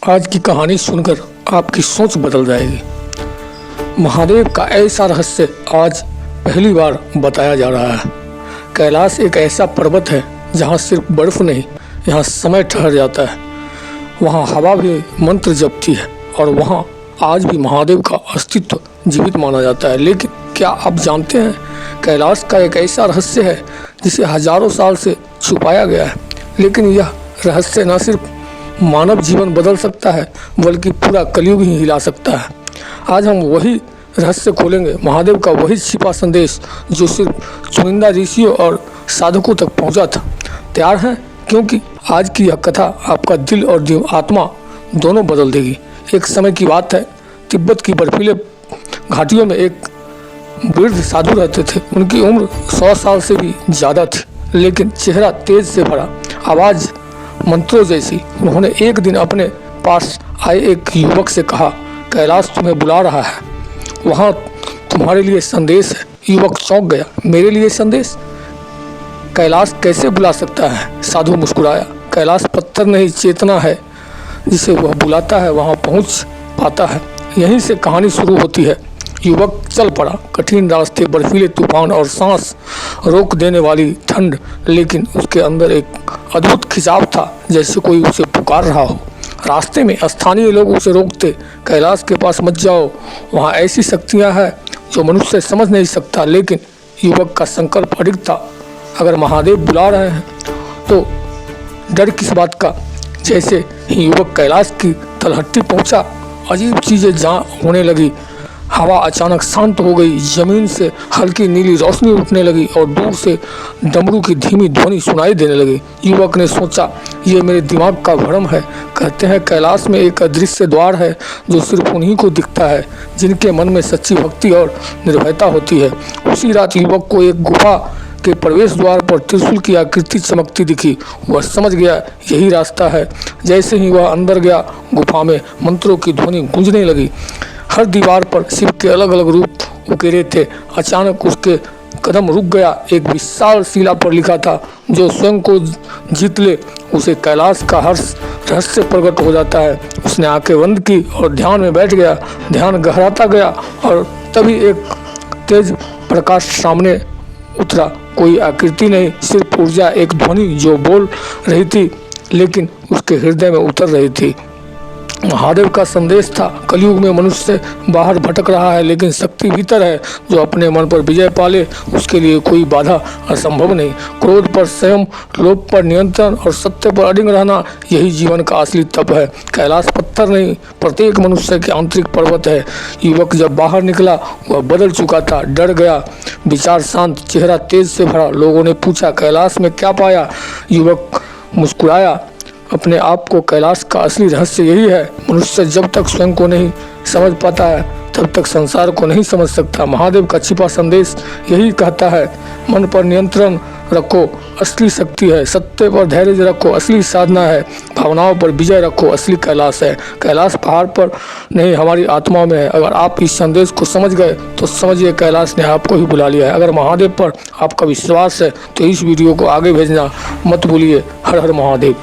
आज की कहानी सुनकर आपकी सोच बदल जाएगी। महादेव का ऐसा रहस्य आज पहली बार बताया जा रहा है। कैलाश एक ऐसा पर्वत है जहाँ सिर्फ बर्फ नहीं, यहाँ समय ठहर जाता है, वहाँ हवा भी मंत्र जपती है और वहाँ आज भी महादेव का अस्तित्व जीवित माना जाता है। लेकिन क्या आप जानते हैं, कैलाश का एक ऐसा रहस्य है जिसे हजारों साल से छुपाया गया है, लेकिन यह रहस्य न सिर्फ मानव जीवन बदल सकता है बल्कि पूरा कलयुग ही हिला सकता है। आज हम वही रहस्य खोलेंगे, महादेव का वही छिपा संदेश जो सिर्फ चुनिंदा ऋषियों और साधकों तक पहुंचा था। तैयार हैं? क्योंकि आज की यह कथा आपका दिल और आत्मा दोनों बदल देगी। एक समय की बात है, तिब्बत की बर्फीले घाटियों में एक वृद्ध साधु रहते थे। उनकी उम्र 100 साल से भी ज़्यादा थी, लेकिन चेहरा तेज से भरा, आवाज़ मंत्रों जैसी। उन्होंने एक दिन अपने पास आए एक युवक से कहा, कैलाश तुम्हें बुला रहा है, वहाँ तुम्हारे लिए संदेश है। युवक चौंक गया, मेरे लिए संदेश? कैलाश कैसे बुला सकता है? साधु मुस्कुराया, कैलाश पत्थर नहीं चेतना है, जिसे वह बुलाता है वहाँ पहुँच पाता है। यहीं से कहानी शुरू होती है। युवक चल पड़ा, कठिन रास्ते, बर्फीले तूफान और सांस रोक देने वाली ठंड, लेकिन उसके अंदर एक अद्भुत खिंचाव था, जैसे कोई उसे पुकार रहा हो। रास्ते में स्थानीय लोग उसे रोकते, कैलाश के पास मत जाओ, वहाँ ऐसी शक्तियाँ हैं जो मनुष्य समझ नहीं सकता। लेकिन युवक का संकल्प अडिग था, अगर महादेव बुला रहे हैं तो डर किस बात का। जैसे ही युवक कैलाश की तलहटी पहुँचा, अजीब चीज़ें जहाँ होने लगी। हवा अचानक शांत हो गई, जमीन से हल्की नीली रोशनी उठने लगी और दूर से डमरू की धीमी ध्वनि सुनाई देने लगी। युवक ने सोचा, ये मेरे दिमाग का भ्रम है। कहते हैं कैलाश में एक अदृश्य द्वार है जो सिर्फ उन्हीं को दिखता है जिनके मन में सच्ची भक्ति और निर्भयता होती है। उसी रात युवक को एक गुफा के प्रवेश द्वार पर त्रिशूल की आकृति चमकती दिखी। वह समझ गया यही रास्ता है। जैसे ही वह अंदर गया, गुफा में मंत्रों की ध्वनि गूंजने लगी। हर दीवार पर शिव के अलग अलग रूप उकेरे थे। अचानक उसके कदम रुक गया। एक विशाल शिला पर लिखा था, जो स्वयं को जीत ले उसे कैलाश का हर्ष रहस्य प्रकट हो जाता है। उसने आंखें बंद की और ध्यान में बैठ गया। ध्यान गहराता गया और तभी एक तेज प्रकाश सामने उतरा। कोई आकृति नहीं, सिर्फ ऊर्जा, एक ध्वनि जो बोल रही थी लेकिन उसके हृदय में उतर रही थी। महादेव का संदेश था, कलयुग में मनुष्य बाहर भटक रहा है, लेकिन शक्ति भीतर है। जो अपने मन पर विजय पाले उसके लिए कोई बाधा असंभव नहीं। क्रोध पर संयम, लोभ पर नियंत्रण और सत्य पर अडिग रहना, यही जीवन का असली तप है। कैलाश पत्थर नहीं, प्रत्येक मनुष्य के आंतरिक पर्वत है। युवक जब बाहर निकला, वह बदल चुका था, डर गया, विचार शांत, चेहरा तेज से भरा। लोगों ने पूछा, कैलाश में क्या पाया? युवक मुस्कुराया, अपने आप को। कैलाश का असली रहस्य यही है, मनुष्य जब तक स्वयं को नहीं समझ पाता है तब तक संसार को नहीं समझ सकता। महादेव का छिपा संदेश यही कहता है, मन पर नियंत्रण रखो, असली शक्ति है। सत्य पर धैर्य रखो, असली साधना है। भावनाओं पर विजय रखो, असली कैलाश है। कैलाश पहाड़ पर नहीं, हमारी आत्मा में है। अगर आप इस संदेश को समझ गए तो समझिए कैलाश ने आपको ही बुला लिया है। अगर महादेव पर आपका विश्वास है तो इस वीडियो को आगे भेजना मत भूलिए। हर हर महादेव।